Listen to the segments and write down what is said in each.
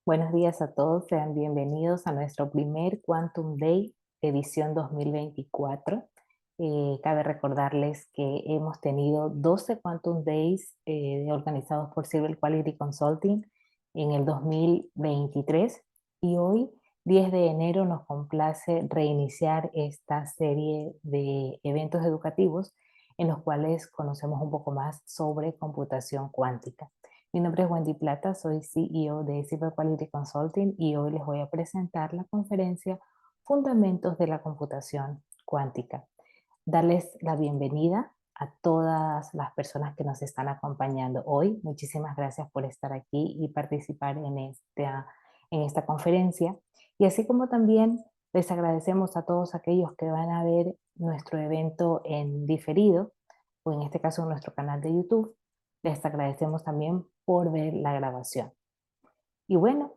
Buenos días a todos, sean bienvenidos a nuestro primer Quantum Day edición 2024. Cabe recordarles que hemos tenido 12 Quantum Days organizados por Civil Quality Consulting en el 2023 y hoy, 10 de enero, nos complace reiniciar esta serie de eventos educativos en los cuales conocemos un poco más sobre computación cuántica. Mi nombre es Wendy Plata, soy CEO de Cyber Quality Consulting y hoy les voy a presentar la conferencia Fundamentos de la Computación Cuántica. Darles la bienvenida a todas las personas que nos están acompañando hoy. Muchísimas gracias por estar aquí y participar en esta conferencia. Y así como también les agradecemos a todos aquellos que van a ver nuestro evento en diferido, o en este caso en nuestro canal de YouTube. Les agradecemos también por ver la grabación. Y bueno,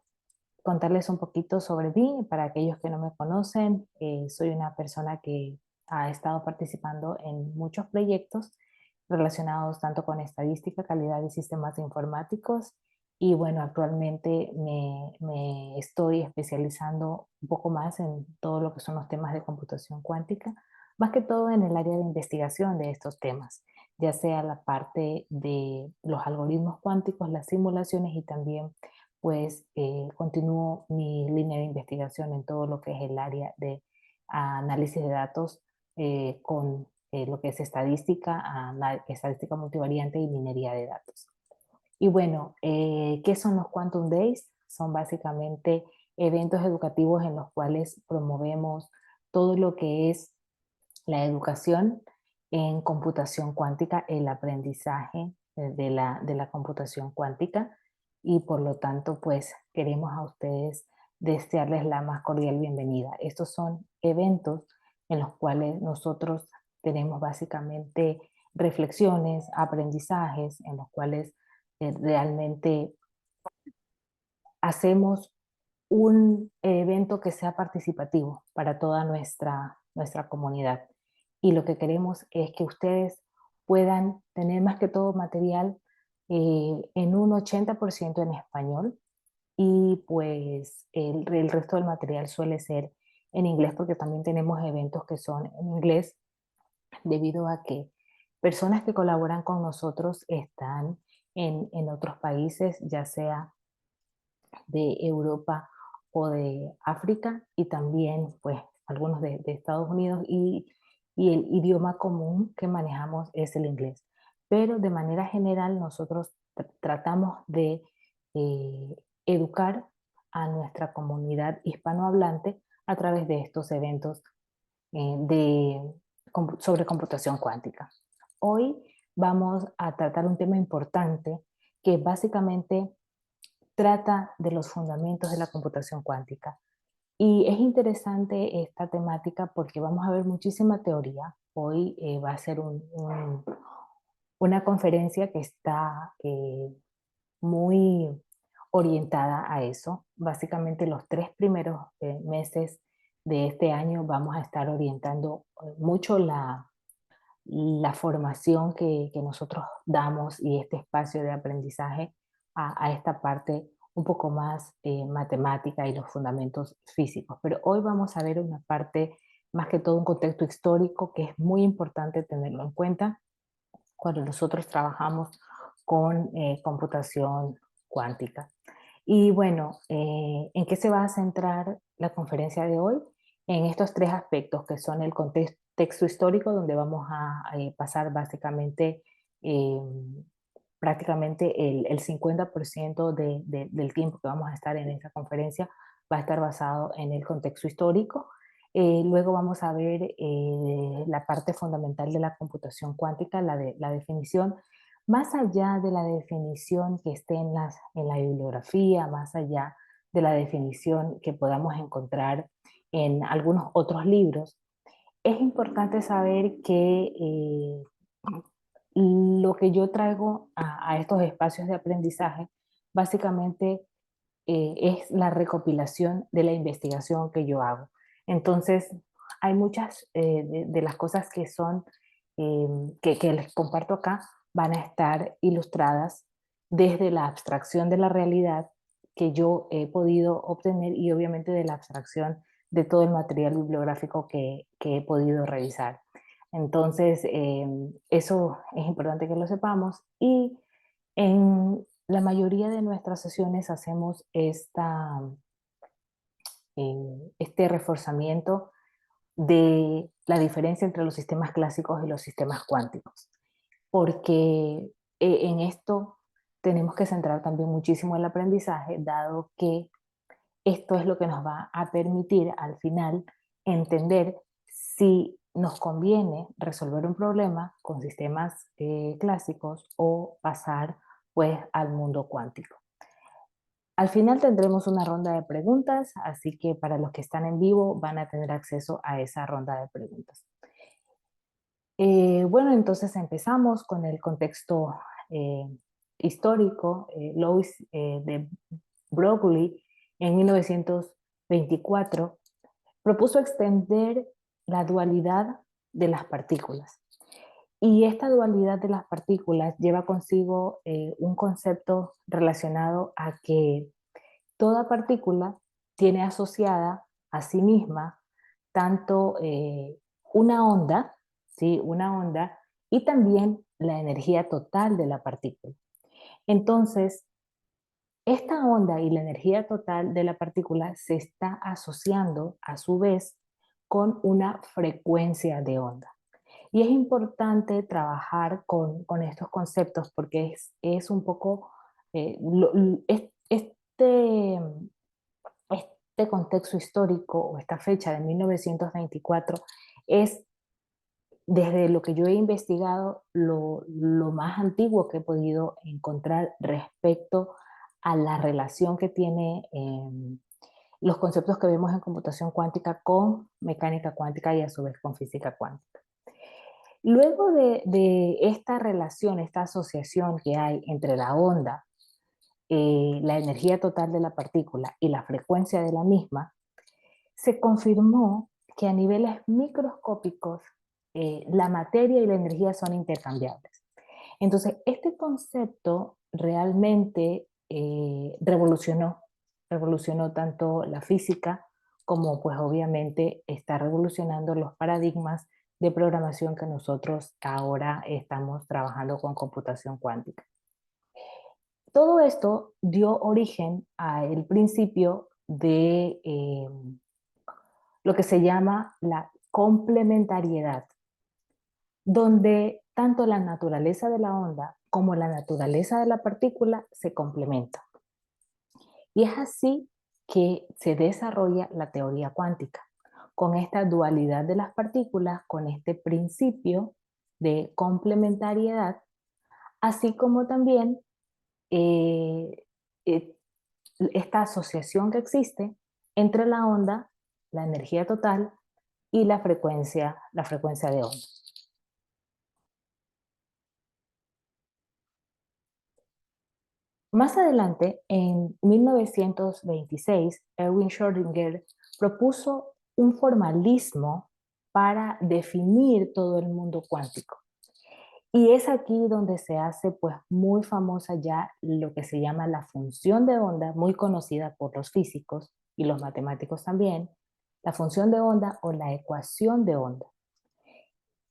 contarles un poquito sobre mí, para aquellos que no me conocen, soy una persona que ha estado participando en muchos proyectos relacionados tanto con estadística, calidad y sistemas informáticos. Y bueno, actualmente me estoy especializando un poco más en todo lo que son los temas de computación cuántica, más que todo en el área de investigación de estos temas, ya sea la parte de los algoritmos cuánticos, las simulaciones y también pues continúo mi línea de investigación en todo lo que es el área de análisis de datos con lo que es estadística, estadística multivariante y minería de datos. Y bueno, ¿qué son los Quantum Days? Son básicamente eventos educativos en los cuales promovemos todo lo que es la educación en computación cuántica, el aprendizaje de la computación cuántica, y por lo tanto pues queremos a ustedes desearles la más cordial bienvenida. Estos son eventos en los cuales nosotros tenemos básicamente reflexiones, aprendizajes, en los cuales realmente hacemos un evento que sea participativo para toda nuestra comunidad. Y lo que queremos es que ustedes puedan tener más que todo material en un 80% en español, y pues el resto del material suele ser en inglés, porque también tenemos eventos que son en inglés debido a que personas que colaboran con nosotros están en otros países, ya sea de Europa o de África, y también pues algunos de Estados Unidos, y el idioma común que manejamos es el inglés. Pero de manera general nosotros tratamos de educar a nuestra comunidad hispanohablante a través de estos eventos sobre computación cuántica. Hoy vamos a tratar un tema importante que básicamente trata de los fundamentos de la computación cuántica. Y es interesante esta temática porque vamos a ver muchísima teoría. Hoy va a ser una conferencia que está muy orientada a eso. Básicamente los 3 primeros meses de este año vamos a estar orientando mucho la formación que nosotros damos y este espacio de aprendizaje a esta parte un poco más matemática y los fundamentos físicos. Pero hoy vamos a ver una parte, más que todo un contexto histórico, que es muy importante tenerlo en cuenta cuando nosotros trabajamos con computación cuántica. Y bueno, ¿en qué se va a centrar la conferencia de hoy? En estos 3 aspectos, que son el contexto histórico, donde vamos a pasar básicamente eh, prácticamente el 50% del tiempo que vamos a estar en esta conferencia va a estar basado en el contexto histórico. Luego vamos a ver la parte fundamental de la computación cuántica, la definición, más allá de la definición que esté en la bibliografía, más allá de la definición que podamos encontrar en algunos otros libros. Es importante saber que lo que yo traigo a estos espacios de aprendizaje básicamente es la recopilación de la investigación que yo hago. Entonces, hay muchas de las cosas que son, que les comparto acá, van a estar ilustradas desde la abstracción de la realidad que yo he podido obtener y obviamente de la abstracción de todo el material bibliográfico que he podido revisar. Entonces, eso es importante que lo sepamos y en la mayoría de nuestras sesiones hacemos este reforzamiento de la diferencia entre los sistemas clásicos y los sistemas cuánticos, porque en esto tenemos que centrar también muchísimo el aprendizaje, dado que esto es lo que nos va a permitir al final entender si nos conviene resolver un problema con sistemas clásicos o pasar pues al mundo cuántico. Al final tendremos una ronda de preguntas, así que para los que están en vivo van a tener acceso a esa ronda de preguntas. Bueno, entonces empezamos con el contexto eh, histórico. Louis de Broglie en 1924 propuso extender la dualidad de las partículas. Y esta dualidad de las partículas lleva consigo un concepto relacionado a que toda partícula tiene asociada a sí misma tanto una onda, ¿sí? Una onda y también la energía total de la partícula. Entonces, esta onda y la energía total de la partícula se está asociando a su vez con una frecuencia de onda. Y es importante trabajar con estos conceptos porque es un poco, este contexto histórico o esta fecha de 1924 es, desde lo que yo he investigado, lo más antiguo que he podido encontrar respecto a la relación que tiene los conceptos que vemos en computación cuántica con mecánica cuántica y a su vez con física cuántica. Luego de esta relación, esta asociación que hay entre la onda, la energía total de la partícula y la frecuencia de la misma, se confirmó que a niveles microscópicos la materia y la energía son intercambiables. Entonces, este concepto realmente revolucionó tanto la física como pues obviamente está revolucionando los paradigmas de programación que nosotros ahora estamos trabajando con computación cuántica. Todo esto dio origen al principio de lo que se llama la complementariedad, donde tanto la naturaleza de la onda como la naturaleza de la partícula se complementan. Y es así que se desarrolla la teoría cuántica, con esta dualidad de las partículas, con este principio de complementariedad, así como también eh, eh, esta asociación que existe entre la onda, la energía total y la frecuencia de onda. Más adelante, en 1926, Erwin Schrödinger propuso un formalismo para definir todo el mundo cuántico. Y es aquí donde se hace pues muy famosa ya lo que se llama la función de onda, muy conocida por los físicos y los matemáticos también, la función de onda o la ecuación de onda.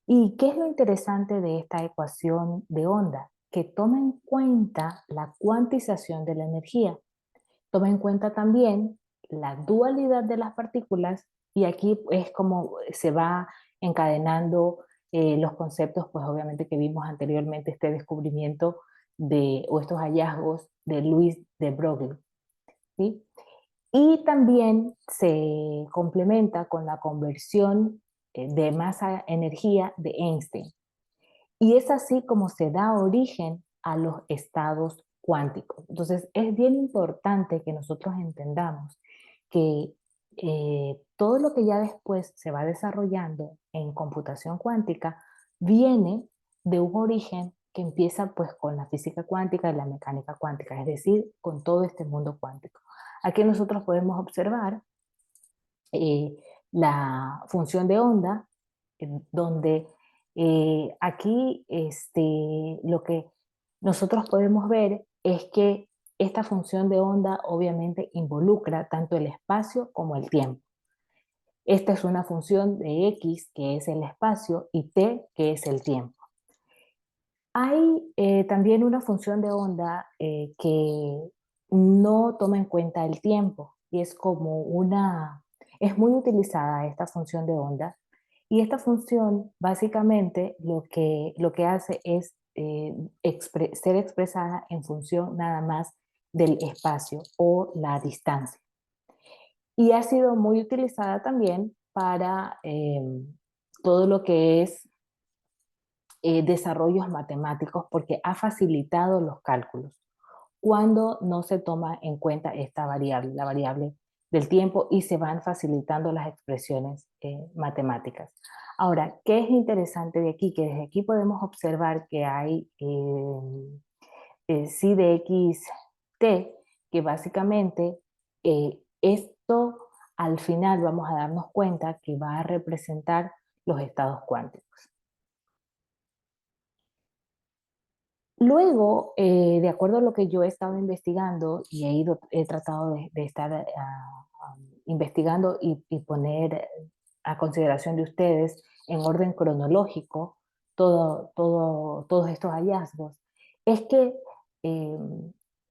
¿Y qué es lo interesante de esta ecuación de onda? Que toma en cuenta la cuantización de la energía, toma en cuenta también la dualidad de las partículas y aquí es como se va encadenando los conceptos, pues obviamente que vimos anteriormente, este descubrimiento o estos hallazgos de Louis de Broglie, ¿sí? Y también se complementa con la conversión de masa a energía de Einstein. Y es así como se da origen a los estados cuánticos. Entonces, es bien importante que nosotros entendamos que todo lo que ya después se va desarrollando en computación cuántica viene de un origen que empieza pues con la física cuántica y la mecánica cuántica, es decir, con todo este mundo cuántico. Aquí nosotros podemos observar eh, la función de onda, donde aquí lo que nosotros podemos ver es que esta función de onda obviamente involucra tanto el espacio como el tiempo. Esta es una función de x, que es el espacio, y t, que es el tiempo. Hay también una función de onda que no toma en cuenta el tiempo, y es muy utilizada esta función de onda, y esta función básicamente lo que hace es ser expresada en función nada más del espacio o la distancia. Y ha sido muy utilizada también para todo lo que es desarrollos matemáticos, porque ha facilitado los cálculos cuando no se toma en cuenta esta variable, la variable del tiempo, y se van facilitando las expresiones matemáticas. Ahora, ¿qué es interesante de aquí? Que desde aquí podemos observar que hay psi de x t, que básicamente esto al final vamos a darnos cuenta que va a representar los estados cuánticos. Luego, de acuerdo a lo que yo he estado investigando y he tratado de estar investigando y poner a consideración de ustedes en orden cronológico todos estos hallazgos, es que eh,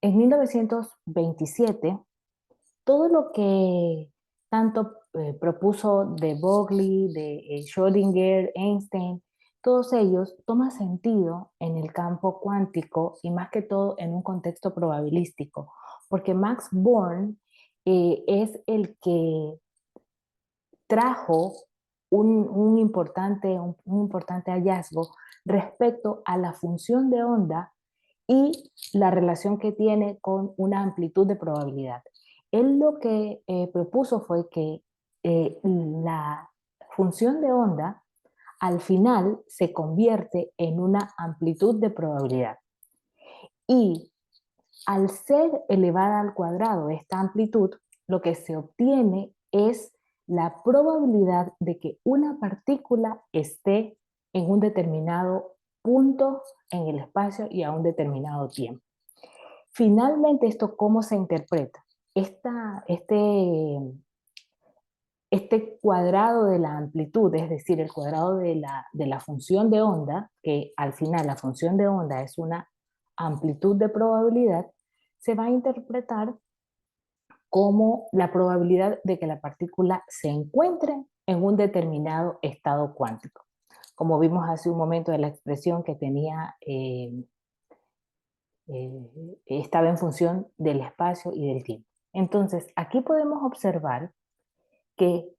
en 1927 todo lo que tanto propuso de Broglie, de Schrödinger, Einstein, todos ellos toma sentido en el campo cuántico y más que todo en un contexto probabilístico, porque Max Born es el que trajo un importante hallazgo respecto a la función de onda y la relación que tiene con una amplitud de probabilidad. Él lo que propuso fue que la función de onda al final se convierte en una amplitud de probabilidad. Y al ser elevada al cuadrado esta amplitud, lo que se obtiene es la probabilidad de que una partícula esté en un determinado punto en el espacio y a un determinado tiempo. Finalmente, ¿esto cómo se interpreta? Este cuadrado de la amplitud, es decir, el cuadrado de la función de onda, que al final la función de onda es una amplitud de probabilidad, se va a interpretar como la probabilidad de que la partícula se encuentre en un determinado estado cuántico. Como vimos hace un momento de la expresión que tenía, estaba en función del espacio y del tiempo. Entonces, aquí podemos observar que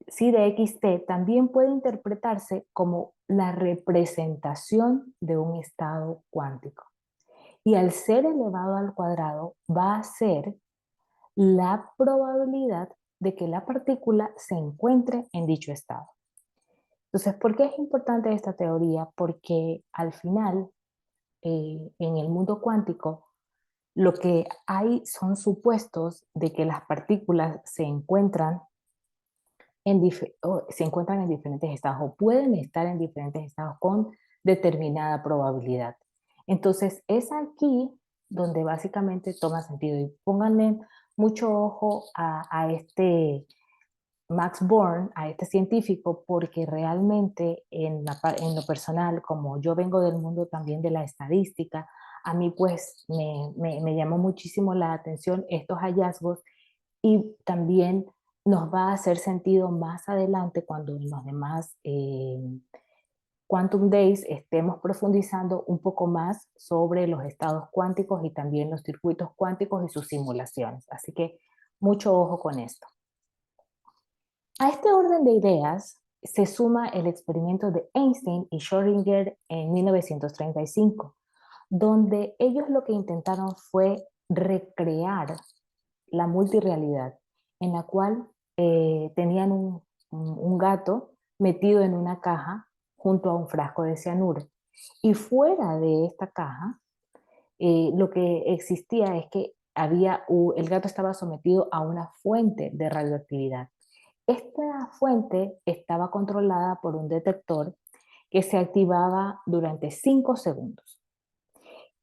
psi de xt también puede interpretarse como la representación de un estado cuántico. Y al ser elevado al cuadrado va a ser la probabilidad de que la partícula se encuentre en dicho estado. Entonces, ¿por qué es importante esta teoría? Porque al final, en el mundo cuántico, lo que hay son supuestos de que las partículas se encuentran en diferentes estados o pueden estar en diferentes estados con determinada probabilidad. Entonces, es aquí donde básicamente toma sentido. Y pónganle mucho ojo a este Max Born, a este científico, porque realmente en lo personal, como yo vengo del mundo también de la estadística, a mí pues me llamó muchísimo la atención estos hallazgos, y también nos va a hacer sentido más adelante cuando en los demás Quantum Days estemos profundizando un poco más sobre los estados cuánticos y también los circuitos cuánticos y sus simulaciones. Así que mucho ojo con esto. A este orden de ideas se suma el experimento de Einstein y Schrödinger en 1935, donde ellos lo que intentaron fue recrear la multirrealidad, en la cual tenían un gato metido en una caja junto a un frasco de cianuro. Y fuera de esta caja, lo que existía es que el gato estaba sometido a una fuente de radioactividad. Esta fuente estaba controlada por un detector que se activaba durante 5 segundos.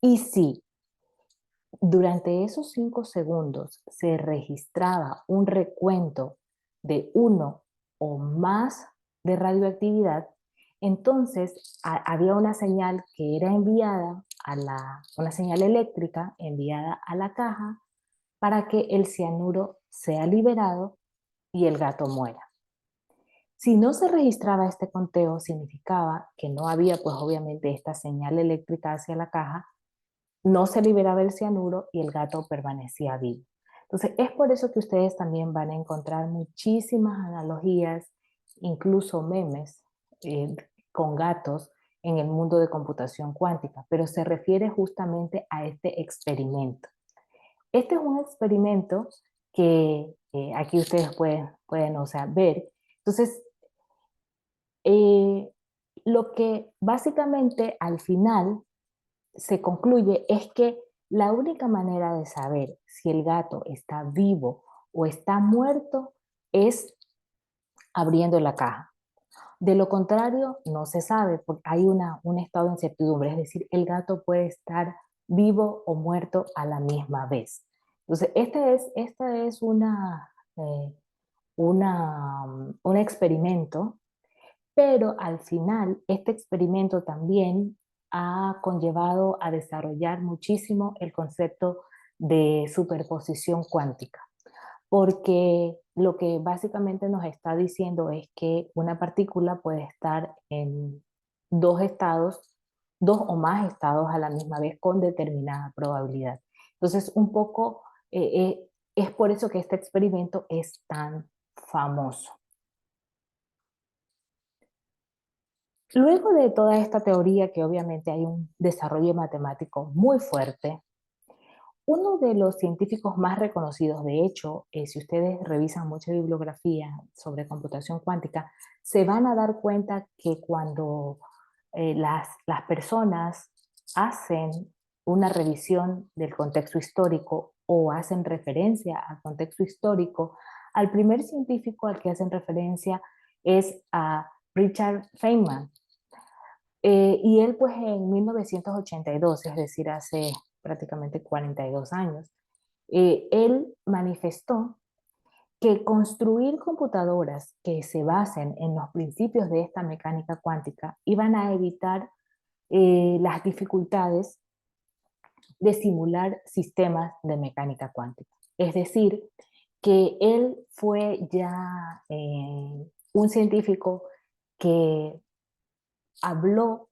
Y si durante esos 5 segundos se registraba un recuento de uno o más de radioactividad, entonces había una señal que era enviada una señal eléctrica enviada a la caja para que el cianuro sea liberado y el gato muera. Si no se registraba este conteo, significaba que no había, pues obviamente, esta señal eléctrica hacia la caja, no se liberaba el cianuro y el gato permanecía vivo. Entonces, es por eso que ustedes también van a encontrar muchísimas analogías, incluso memes, eh, con gatos en el mundo de computación cuántica, pero se refiere justamente a este experimento. Este es un experimento que aquí ustedes pueden o sea, ver. Entonces, eh, lo que básicamente al final se concluye es que la única manera de saber si el gato está vivo o está muerto es abriendo la caja. De lo contrario, no se sabe, porque hay un estado de incertidumbre, es decir, el gato puede estar vivo o muerto a la misma vez. Entonces, esta es un experimento, pero al final este experimento también ha conllevado a desarrollar muchísimo el concepto de superposición cuántica, porque lo que básicamente nos está diciendo es que una partícula puede estar en dos estados, dos o más estados a la misma vez con determinada probabilidad. Entonces, un poco es por eso que este experimento es tan famoso. Luego de toda esta teoría, que obviamente hay un desarrollo matemático muy fuerte, uno de los científicos más reconocidos, de hecho, si ustedes revisan mucha bibliografía sobre computación cuántica, se van a dar cuenta que cuando las personas hacen una revisión del contexto histórico o hacen referencia al contexto histórico, al primer científico al que hacen referencia es a Richard Feynman. Y él pues en 1982, es decir, hace prácticamente 42 años, él manifestó que construir computadoras que se basen en los principios de esta mecánica cuántica iban a evitar las dificultades de simular sistemas de mecánica cuántica. Es decir, que él fue ya un científico que habló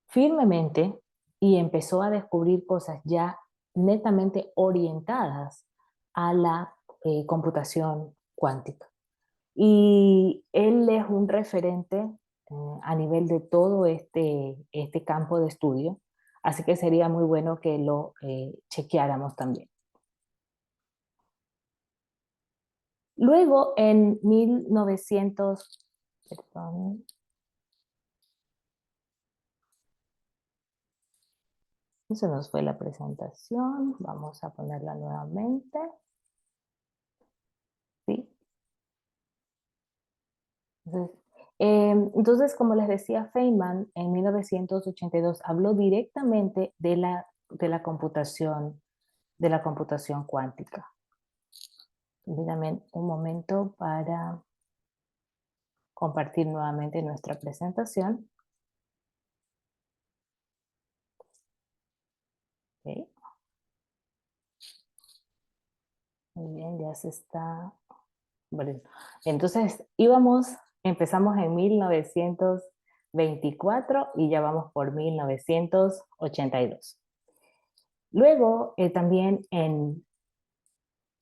firmemente y empezó a descubrir cosas ya netamente orientadas a la computación cuántica. Y él es un referente a nivel de todo este campo de estudio, así que sería muy bueno que lo chequeáramos también. Luego, en 1900, perdón, se nos fue la presentación, vamos a ponerla nuevamente. ¿Sí? Entonces, como les decía, Feynman en 1982 habló directamente de la computación cuántica. Díganme un momento para compartir nuevamente nuestra presentación. Okay. Muy bien, ya se está. Bueno, entonces empezamos en 1924 y ya vamos por 1982. Luego, también en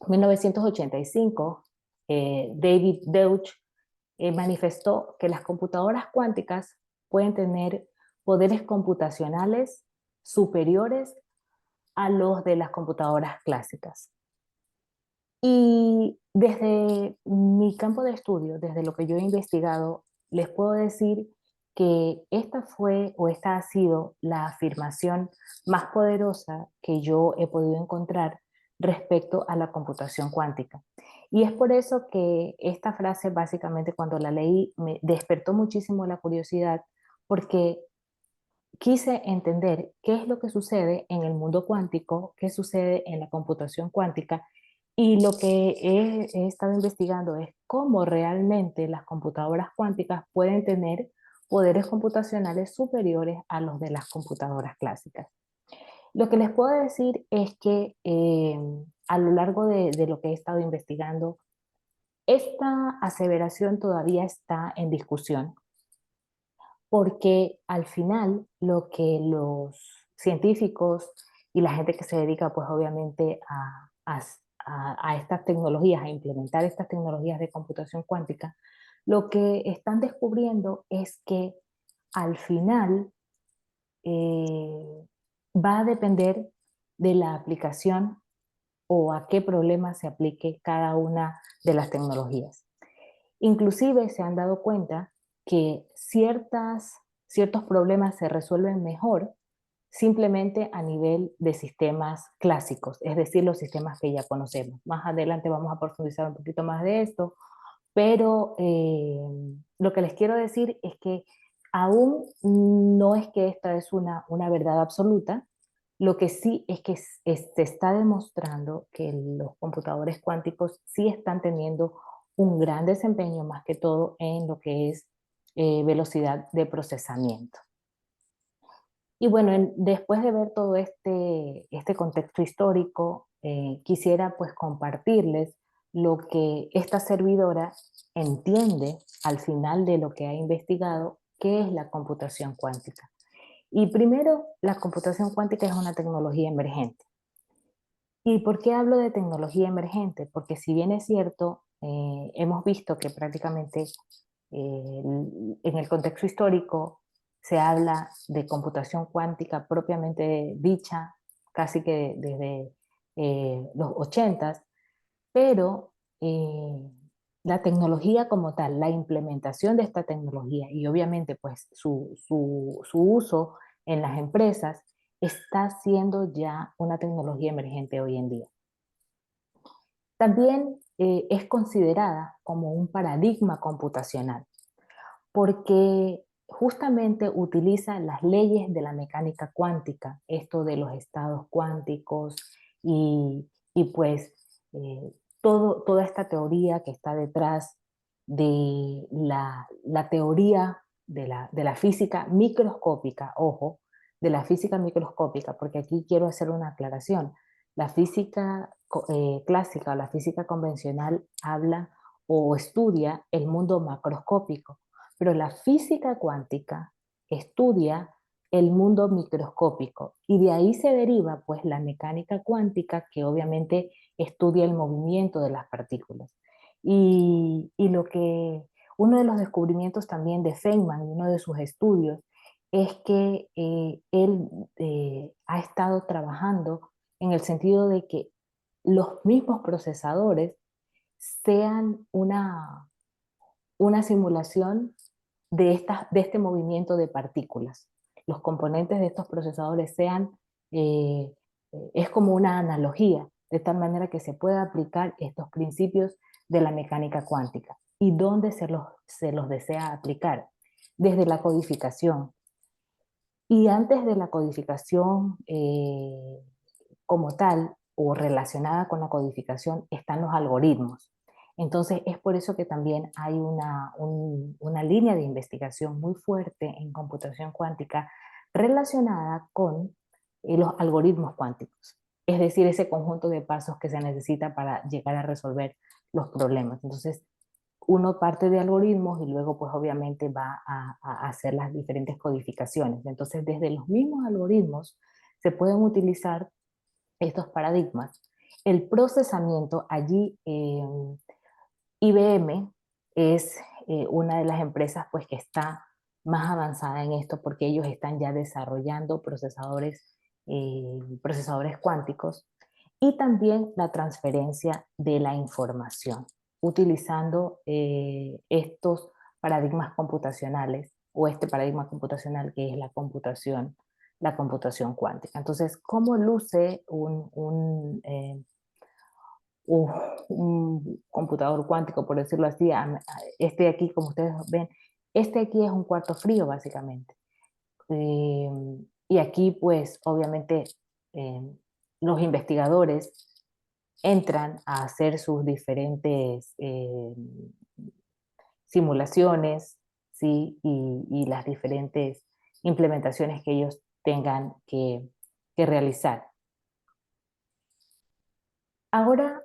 1985, David Deutsch manifestó que las computadoras cuánticas pueden tener poderes computacionales superiores a los de las computadoras clásicas. Y desde mi campo de estudio, desde lo que yo he investigado, les puedo decir que esta fue o esta ha sido la afirmación más poderosa que yo he podido encontrar respecto a la computación cuántica. Y es por eso que esta frase, básicamente, cuando la leí, me despertó muchísimo la curiosidad, porque quise entender qué es lo que sucede en el mundo cuántico, qué sucede en la computación cuántica, y lo que he estado investigando es cómo realmente las computadoras cuánticas pueden tener poderes computacionales superiores a los de las computadoras clásicas. Lo que les puedo decir es que a lo largo de lo que he estado investigando, esta aseveración todavía está en discusión, porque al final lo que los científicos y la gente que se dedica pues obviamente a estas tecnologías, a implementar estas tecnologías de computación cuántica, lo que están descubriendo es que al final eh, va a depender de la aplicación o a qué problema se aplique cada una de las tecnologías. Inclusive se han dado cuenta que ciertos problemas se resuelven mejor simplemente a nivel de sistemas clásicos, es decir, los sistemas que ya conocemos. Más adelante vamos a profundizar un poquito más de esto, pero lo que les quiero decir es que aún no es que esta es una verdad absoluta, lo que sí es que se está demostrando que los computadores cuánticos sí están teniendo un gran desempeño, más que todo en lo que es velocidad de procesamiento. Y bueno, después de ver todo este contexto histórico, quisiera pues compartirles lo que esta servidora entiende al final de lo que ha investigado, qué es la computación cuántica. Y primero, la computación cuántica es una tecnología emergente. ¿Y por qué hablo de tecnología emergente? Porque si bien es cierto, hemos visto que prácticamente en el contexto histórico se habla de computación cuántica propiamente dicha, casi que desde los 80, pero eh, la tecnología como tal, la implementación de esta tecnología y obviamente pues su uso en las empresas está siendo ya una tecnología emergente hoy en día. También es considerada como un paradigma computacional porque justamente utiliza las leyes de la mecánica cuántica, esto de los estados cuánticos y pues eh, toda esta teoría que está detrás de la teoría de la física microscópica, ojo, de la física microscópica, porque aquí quiero hacer una aclaración. La física clásica o la física convencional habla o estudia el mundo macroscópico, pero la física cuántica estudia el mundo microscópico y de ahí se deriva pues la mecánica cuántica que obviamente estudia el movimiento de las partículas. Y lo que uno de los descubrimientos también de Feynman y uno de sus estudios es que él ha estado trabajando en el sentido de que los mismos procesadores sean una simulación de este movimiento de partículas. Los componentes de estos procesadores eh, es como una analogía, de tal manera que se pueda aplicar estos principios de la mecánica cuántica. ¿Y dónde se los desea aplicar? Desde la codificación. Y antes de la codificación como tal, o relacionada con la codificación, están los algoritmos. Entonces, es por eso que también hay una línea de investigación muy fuerte en computación cuántica relacionada con los algoritmos cuánticos. Es decir, ese conjunto de pasos que se necesita para llegar a resolver los problemas. Entonces, uno parte de algoritmos y luego pues obviamente va a hacer las diferentes codificaciones. Entonces, desde los mismos algoritmos se pueden utilizar estos paradigmas. El procesamiento, allí IBM es una de las empresas pues que está más avanzada en esto porque ellos están ya desarrollando procesadores cuánticos y también la transferencia de la información utilizando estos paradigmas computacionales o este paradigma computacional que es la computación cuántica. Entonces, ¿cómo luce un computador cuántico, por decirlo así? Este aquí, como ustedes ven, este aquí es un cuarto frío, básicamente. y aquí pues obviamente eh, los investigadores entran a hacer sus diferentes simulaciones, ¿sí? Y las diferentes implementaciones que ellos tengan que realizar. Ahora,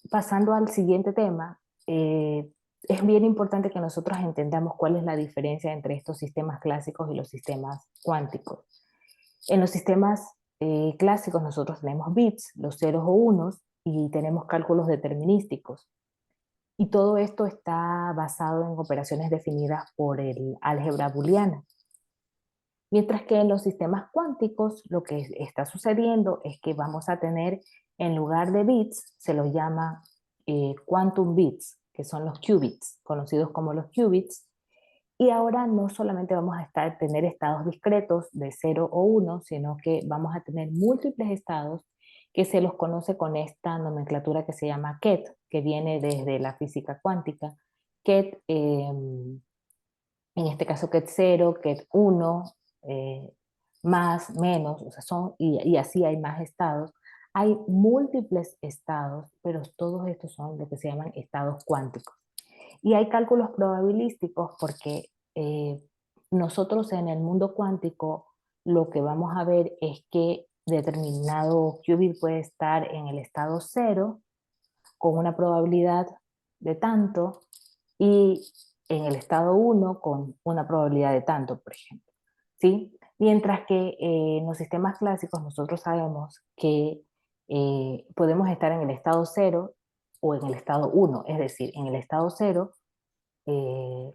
pasando al siguiente tema, es bien importante que nosotros entendamos cuál es la diferencia entre estos sistemas clásicos y los sistemas cuánticos. En los sistemas clásicos nosotros tenemos bits, los ceros o unos, y tenemos cálculos determinísticos. Y todo esto está basado en operaciones definidas por el álgebra booleana. Mientras que en los sistemas cuánticos lo que está sucediendo es que vamos a tener, en lugar de bits, se los llama quantum bits, que son los qubits, conocidos como los qubits. Y ahora no solamente vamos a tener estados discretos de 0 o 1, sino que vamos a tener múltiples estados que se los conoce con esta nomenclatura que se llama QET, que viene desde la física cuántica. QET, en este caso QET 0, QET 1, más, menos, o sea, y así hay más estados. Hay múltiples estados, pero todos estos son lo que se llaman estados cuánticos. Y hay cálculos probabilísticos porque nosotros en el mundo cuántico lo que vamos a ver es que determinado qubit puede estar en el estado 0 con una probabilidad de tanto y en el estado 1 con una probabilidad de tanto, por ejemplo. ¿Sí? Mientras que en los sistemas clásicos nosotros sabemos que podemos estar en el estado 0 o en el estado 1, es decir, en el estado 0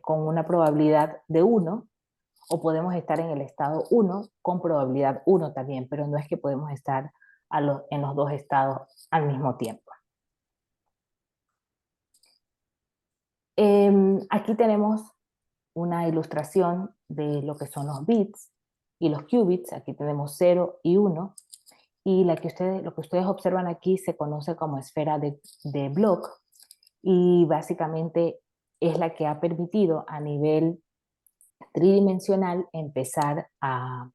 con una probabilidad de 1, o podemos estar en el estado 1 con probabilidad 1 también, pero no es que podemos estar en los dos estados al mismo tiempo. Aquí tenemos una ilustración de lo que son los bits y los qubits. Aquí tenemos 0 y 1. Y lo que ustedes observan aquí se conoce como esfera de Bloch. Y básicamente es la que ha permitido a nivel tridimensional empezar a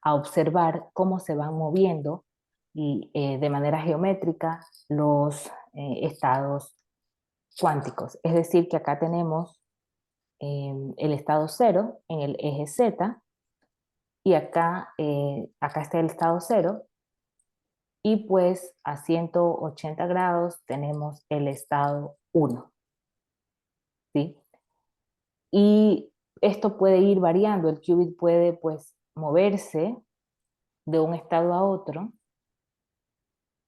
observar cómo se van moviendo y, de manera geométrica los estados cuánticos. Es decir, que acá tenemos el estado 0 en el eje Z y acá está el estado 0 y pues a 180 grados tenemos el estado 1. ¿Sí? Y esto puede ir variando, el qubit puede pues moverse de un estado a otro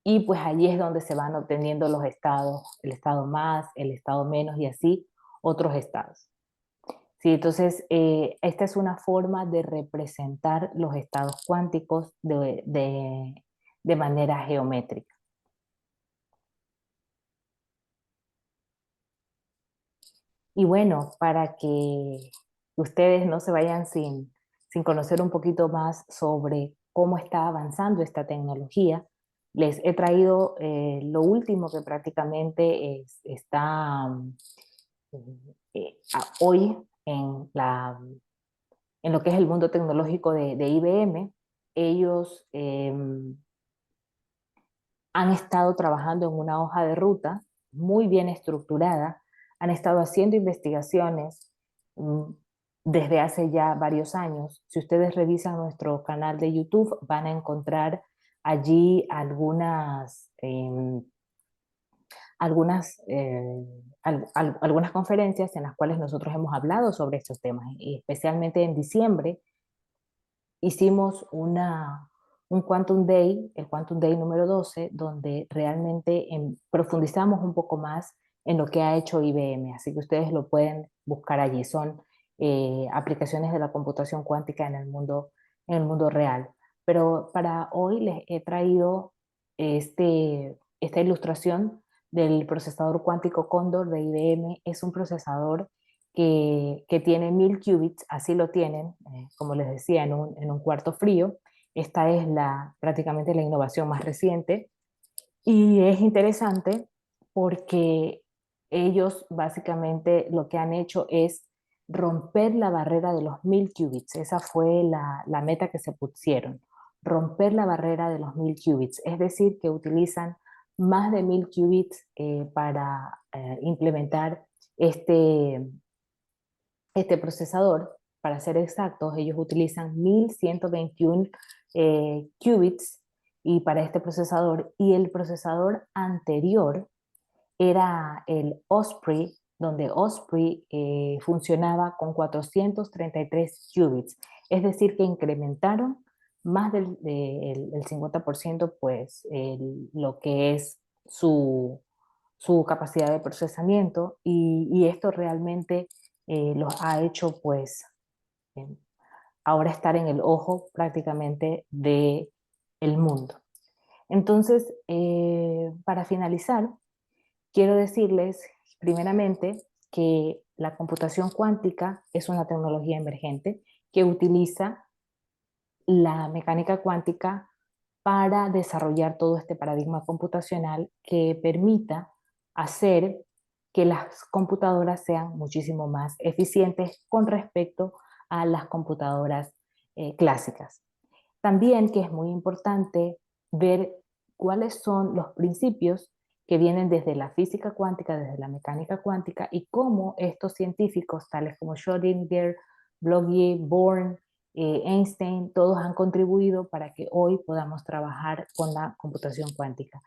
y pues allí es donde se van obteniendo los estados, el estado más, el estado menos y así otros estados. Sí, entonces esta es una forma de representar los estados cuánticos de manera geométrica. Y bueno, para que ustedes no se vayan sin conocer un poquito más sobre cómo está avanzando esta tecnología, les he traído lo último que prácticamente está hoy en lo que es el mundo tecnológico de IBM. Ellos han estado trabajando en una hoja de ruta muy bien estructurada, han estado haciendo investigaciones mm, desde hace ya varios años. Si ustedes revisan nuestro canal de YouTube, van a encontrar allí algunas conferencias en las cuales nosotros hemos hablado sobre estos temas, y especialmente en diciembre hicimos un Quantum Day, el Quantum Day número 12, donde realmente profundizamos un poco más en lo que ha hecho IBM, así que ustedes lo pueden buscar allí. Son aplicaciones de la computación cuántica en el mundo real. Pero para hoy les he traído esta ilustración del procesador cuántico Cóndor de IBM. Es un procesador que tiene 1000 qubits, así lo tienen, como les decía, en un cuarto frío. Esta es prácticamente la innovación más reciente y es interesante porque ellos básicamente lo que han hecho es romper la barrera de los 1000 qubits. Esa fue la meta que se pusieron, romper la barrera de los 1000 qubits, es decir, que utilizan más de 1000 qubits para implementar este procesador. Para ser exactos, ellos utilizan 1121 qubits y para este procesador, y el procesador anterior era el Osprey, donde Osprey funcionaba con 433 qubits, es decir, que incrementaron más del 50%, pues lo que es su capacidad de procesamiento, y esto realmente los ha hecho pues eh, ahora estar en el ojo prácticamente del mundo. Entonces, para finalizar, quiero decirles primeramente que la computación cuántica es una tecnología emergente que utiliza la mecánica cuántica para desarrollar todo este paradigma computacional que permita hacer que las computadoras sean muchísimo más eficientes con respecto a las computadoras clásicas. También que es muy importante ver cuáles son los principios que vienen desde la física cuántica, desde la mecánica cuántica, y cómo estos científicos, tales como Schrödinger, Broglie, Born, Einstein, todos han contribuido para que hoy podamos trabajar con la computación cuántica.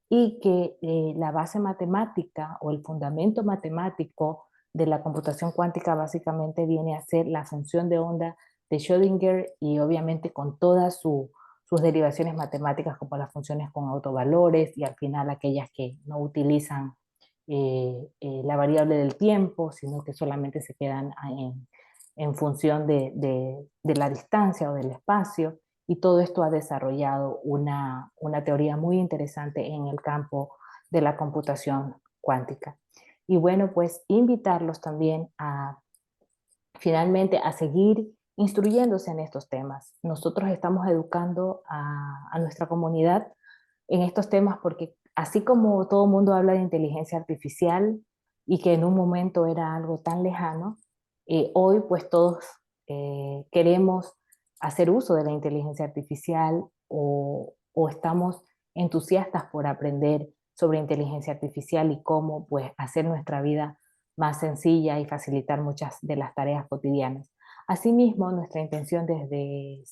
Y que la base matemática o el fundamento matemático de la computación cuántica básicamente viene a ser la función de onda de Schrödinger, y obviamente con todas sus derivaciones matemáticas, como las funciones con autovalores y al final aquellas que no utilizan la variable del tiempo, sino que solamente se quedan en función de la distancia o del espacio. Y todo esto ha desarrollado una teoría muy interesante en el campo de la computación cuántica. Y bueno, pues invitarlos también finalmente a seguir instruyéndose en estos temas. Nosotros estamos educando a nuestra comunidad en estos temas porque así como todo el mundo habla de inteligencia artificial y que en un momento era algo tan lejano, hoy pues todos queremos hacer uso de la inteligencia artificial, o estamos entusiastas por aprender sobre inteligencia artificial y cómo pues hacer nuestra vida más sencilla y facilitar muchas de las tareas cotidianas. Asimismo, nuestra intención desde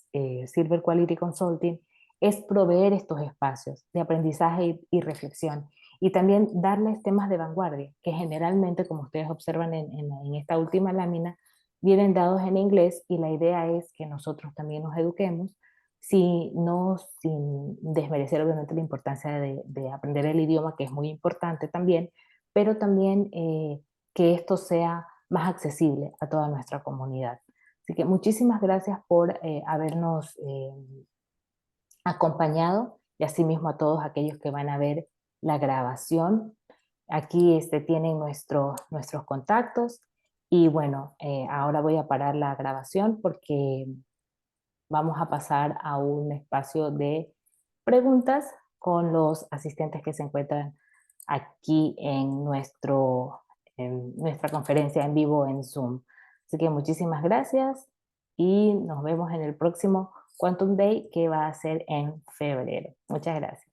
Silver Quality Consulting es proveer estos espacios de aprendizaje y reflexión, y también darles temas de vanguardia, que generalmente, como ustedes observan en esta última lámina, vienen dados en inglés, y la idea es que nosotros también nos eduquemos, sin desmerecer obviamente la importancia de aprender el idioma, que es muy importante también, pero también que esto sea más accesible a toda nuestra comunidad. Así que muchísimas gracias por habernos acompañado, y asimismo a todos aquellos que van a ver la grabación. Aquí tienen nuestros contactos, y bueno, ahora voy a parar la grabación porque vamos a pasar a un espacio de preguntas con los asistentes que se encuentran aquí en nuestra conferencia en vivo en Zoom. Así que muchísimas gracias y nos vemos en el próximo Quantum Day, que va a ser en febrero. Muchas gracias.